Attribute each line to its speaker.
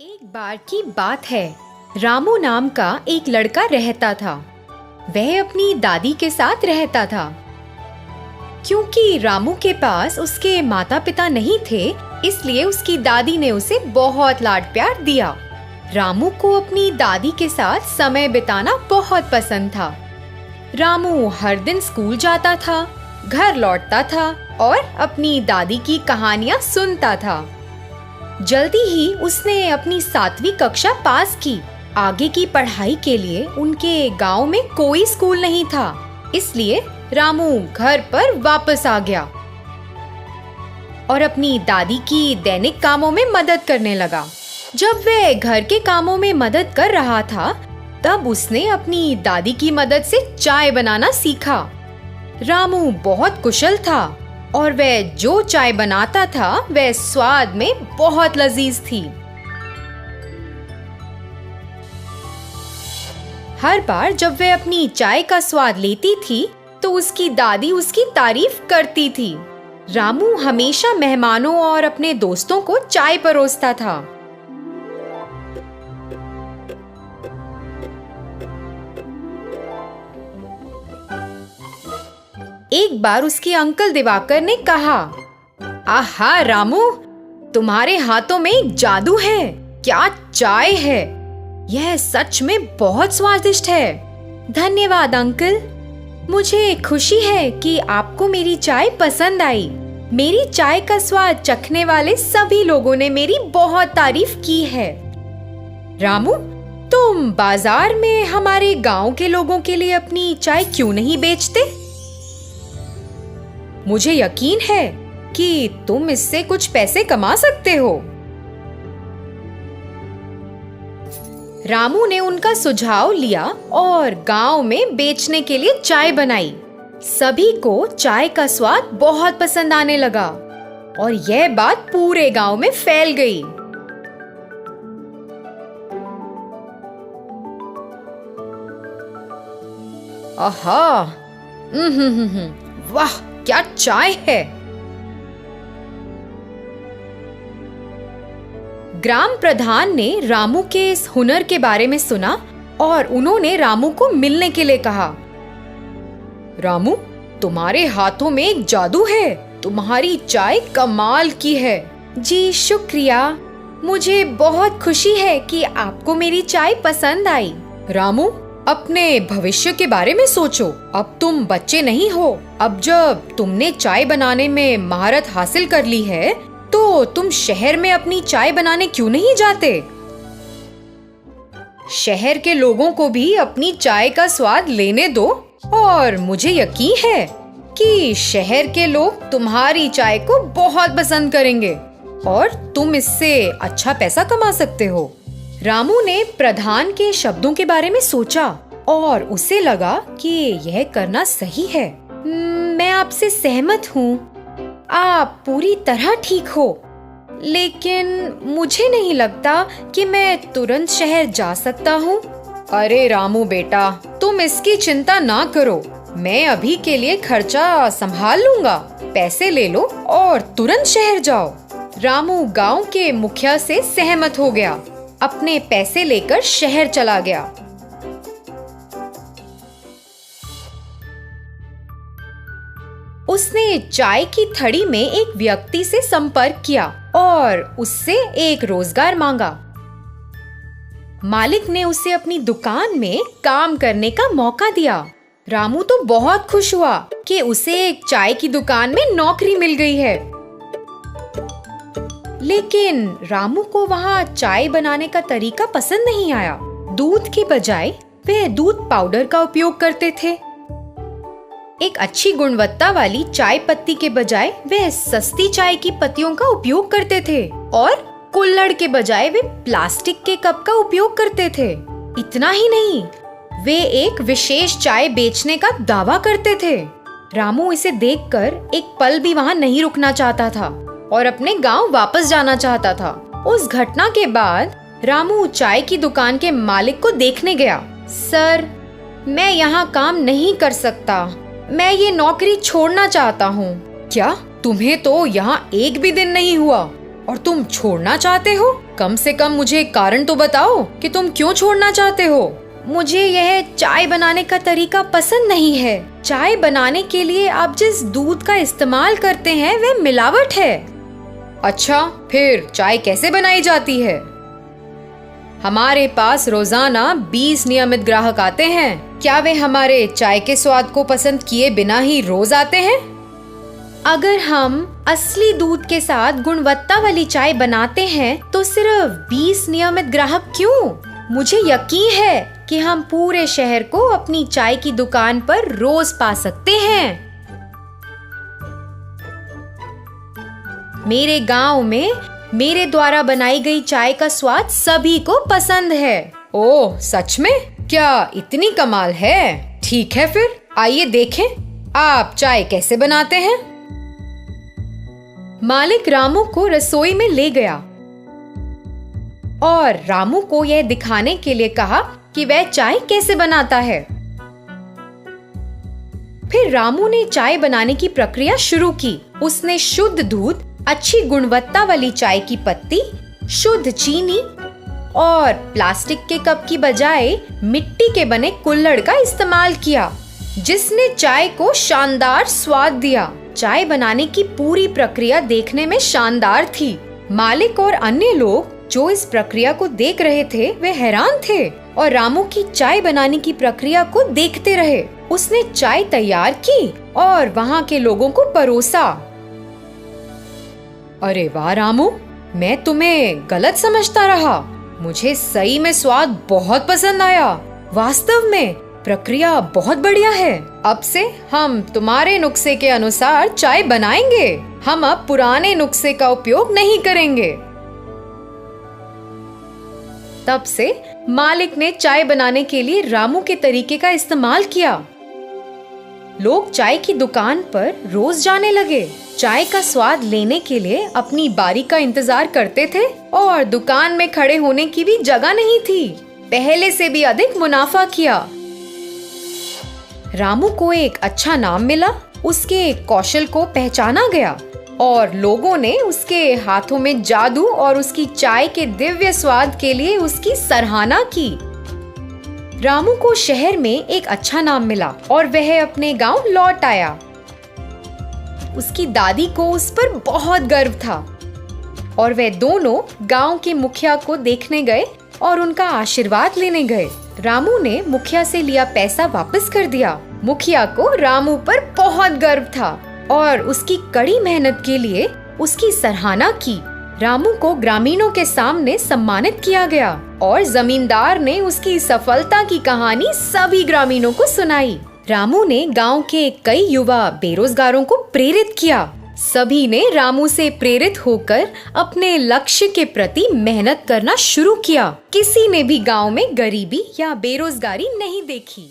Speaker 1: एक बार की बात है। रामू नाम का एक लड़का रहता था। वह अपनी दादी के साथ रहता था। क्योंकि रामू के पास उसके माता पिता नहीं थे, इसलिए उसकी दादी ने उसे बहुत लाड प्यार दिया। रामू को अपनी दादी के साथ समय बिताना बहुत पसंद था। रामू हर दिन स्कूल जाता था, घर लौटता था और अपनी दादी की कहानियां सुनता था। जल्दी ही उसने अपनी 7वीं कक्षा पास की। आगे की पढ़ाई के लिए उनके गांव में कोई स्कूल नहीं था, इसलिए रामू घर पर वापस आ गया और अपनी दादी की दैनिक कामों में मदद करने लगा। जब वह घर के कामों में मदद कर रहा था, तब उसने अपनी दादी की मदद से चाय बनाना सीखा। रामू बहुत कुशल था और वह जो चाय बनाता था वह स्वाद में बहुत लजीज थी। हर बार जब वह अपनी चाय का स्वाद लेती थी, तो उसकी दादी उसकी तारीफ करती थी। रामू हमेशा मेहमानों और अपने दोस्तों को चाय परोसता था। एक बार उसके अंकल दिवाकर ने कहा, आहा रामू, तुम्हारे हाथों में एक जादू है। क्या चाय है! यह सच में बहुत स्वादिष्ट है। धन्यवाद अंकल, मुझे खुशी है कि आपको मेरी चाय पसंद आई। मेरी चाय का स्वाद चखने वाले सभी लोगों ने मेरी बहुत तारीफ की है। रामू, तुम बाजार में हमारे गांव के लोगों के लिए अपनी चाय क्यों नहीं बेचते? मुझे यकीन है कि तुम इससे कुछ पैसे कमा सकते हो। रामू ने उनका सुझाव लिया और गांव में बेचने के लिए चाय बनाई। सभी को चाय का स्वाद बहुत पसंद आने लगा और यह बात पूरे गांव में फैल गई। आहा, वाह, क्या चाय है! ग्राम प्रधान ने रामू के इस हुनर के बारे में सुना और उन्होंने रामू को मिलने के लिए कहा। रामू, तुम्हारे हाथों में एक जादू है। तुम्हारी चाय कमाल की है। जी शुक्रिया, मुझे बहुत खुशी है कि आपको मेरी चाय पसंद आई। रामू, अपने भविष्य के बारे में सोचो। अब तुम बच्चे नहीं हो। अब जब तुमने चाय बनाने में महारत हासिल कर ली है, तो तुम शहर में अपनी चाय बनाने क्यों नहीं जाते? शहर के लोगों को भी अपनी चाय का स्वाद लेने दो और मुझे यकीन है कि शहर के लोग तुम्हारी चाय को बहुत पसंद करेंगे और तुम इससे अच्छा पैसा कमा सकते हो। रामू ने प्रधान के शब्दों के बारे में सोचा और उसे लगा कि यह करना सही है। मैं आपसे सहमत हूँ। आप पूरी तरह ठीक हो, लेकिन मुझे नहीं लगता कि मैं तुरंत शहर जा सकता हूँ। अरे रामू बेटा, तुम इसकी चिंता ना करो। मैं अभी के लिए खर्चा संभाल लूंगा। पैसे ले लो और तुरंत शहर जाओ। रामू गांव के मुखिया से सहमत हो गया। अपने पैसे लेकर शहर चला गया। उसने चाय की थड़ी में एक व्यक्ति से संपर्क किया और उससे एक रोजगार मांगा। मालिक ने उसे अपनी दुकान में काम करने का मौका दिया। रामू तो बहुत खुश हुआ कि उसे एक चाय की दुकान में नौकरी मिल गई है। लेकिन रामू को वहाँ चाय बनाने का तरीका पसंद नहीं आया। दूध के बजाय वे दूध पाउडर का उपयोग करते थे। एक अच्छी गुणवत्ता वाली चाय पत्ती के बजाय वे सस्ती चाय की पत्तियों का उपयोग करते थे और कुल्हड़ के बजाय वे प्लास्टिक के कप का उपयोग करते थे। इतना ही नहीं, वे एक विशेष चाय बेचने का दावा करते थे। रामू इसे देखकर एक पल भी वहाँ नहीं रुकना चाहता था और अपने गांव वापस जाना चाहता था। उस घटना के बाद रामू चाय की दुकान के मालिक को देखने गया। सर, मैं यहाँ काम नहीं कर सकता। मैं ये नौकरी छोड़ना चाहता हूँ। क्या? तुम्हें तो यहाँ एक भी दिन नहीं हुआ और तुम छोड़ना चाहते हो? कम से कम मुझे एक कारण तो बताओ कि तुम क्यों छोड़ना चाहते हो। मुझे यह चाय बनाने का तरीका पसंद नहीं है। चाय बनाने के लिए आप जिस दूध का इस्तेमाल करते हैं वह मिलावट है। अच्छा, फिर चाय कैसे बनाई जाती है? हमारे पास रोजाना 20 नियमित ग्राहक आते हैं। क्या वे हमारे चाय के स्वाद को पसंद किए बिना ही रोज आते हैं? अगर हम असली दूध के साथ गुणवत्ता वाली चाय बनाते हैं तो सिर्फ 20 नियमित ग्राहक क्यों? मुझे यकीन है कि हम पूरे शहर को अपनी चाय की दुकान पर रोज पा सकते हैं। मेरे गांव में मेरे द्वारा बनाई गई चाय का स्वाद सभी को पसंद है। ओह, सच में? क्या इतनी कमाल है? ठीक है, फिर आइए देखें आप चाय कैसे बनाते हैं। मालिक रामू को रसोई में ले गया और रामू को यह दिखाने के लिए कहा कि वह चाय कैसे बनाता है। फिर रामू ने चाय बनाने की प्रक्रिया शुरू की। उसने शुद्ध दूध, अच्छी गुणवत्ता वाली चाय की पत्ती, शुद्ध चीनी और प्लास्टिक के कप की बजाय मिट्टी के बने कुल्हड़ का इस्तेमाल किया, जिसने चाय को शानदार स्वाद दिया। चाय बनाने की पूरी प्रक्रिया देखने में शानदार थी। मालिक और अन्य लोग जो इस प्रक्रिया को देख रहे थे वे हैरान थे और रामू की चाय बनाने की प्रक्रिया को देखते रहे। उसने चाय तैयार की और वहाँ के लोगों को परोसा। अरे वाह रामू, मैं तुम्हें गलत समझता रहा। मुझे सही में स्वाद बहुत पसंद आया। वास्तव में प्रक्रिया बहुत बढ़िया है। अब से हम तुम्हारे नुस्खे के अनुसार चाय बनाएंगे। हम अब पुराने नुस्खे का उपयोग नहीं करेंगे। तब से मालिक ने चाय बनाने के लिए रामू के तरीके का इस्तेमाल किया। लोग चाय की दुकान पर रोज जाने लगे। चाय का स्वाद लेने के लिए अपनी बारी का इंतजार करते थे और दुकान में खड़े होने की भी जगह नहीं थी। पहले से भी अधिक मुनाफा किया। रामू को एक अच्छा नाम मिला। उसके कौशल को पहचाना गया और लोगों ने उसके हाथों में जादू और उसकी चाय के दिव्य स्वाद के लिए उसकी सराहना की। रामू को शहर में एक अच्छा नाम मिला और वह अपने गांव लौट आया। उसकी दादी को उस पर बहुत गर्व था और वे दोनों गांव के मुखिया को देखने गए और उनका आशीर्वाद लेने गए। रामू ने मुखिया से लिया पैसा वापस कर दिया। मुखिया को रामू पर बहुत गर्व था और उसकी कड़ी मेहनत के लिए उसकी सराहना की। रामू को ग्रामीणों के सामने सम्मानित किया गया और जमींदार ने उसकी सफलता की कहानी सभी ग्रामीणों को सुनाई। रामू ने गांव के कई युवा बेरोजगारों को प्रेरित किया। सभी ने रामू से प्रेरित होकर अपने लक्ष्य के प्रति मेहनत करना शुरू किया। किसी ने भी गांव में गरीबी या बेरोजगारी नहीं देखी।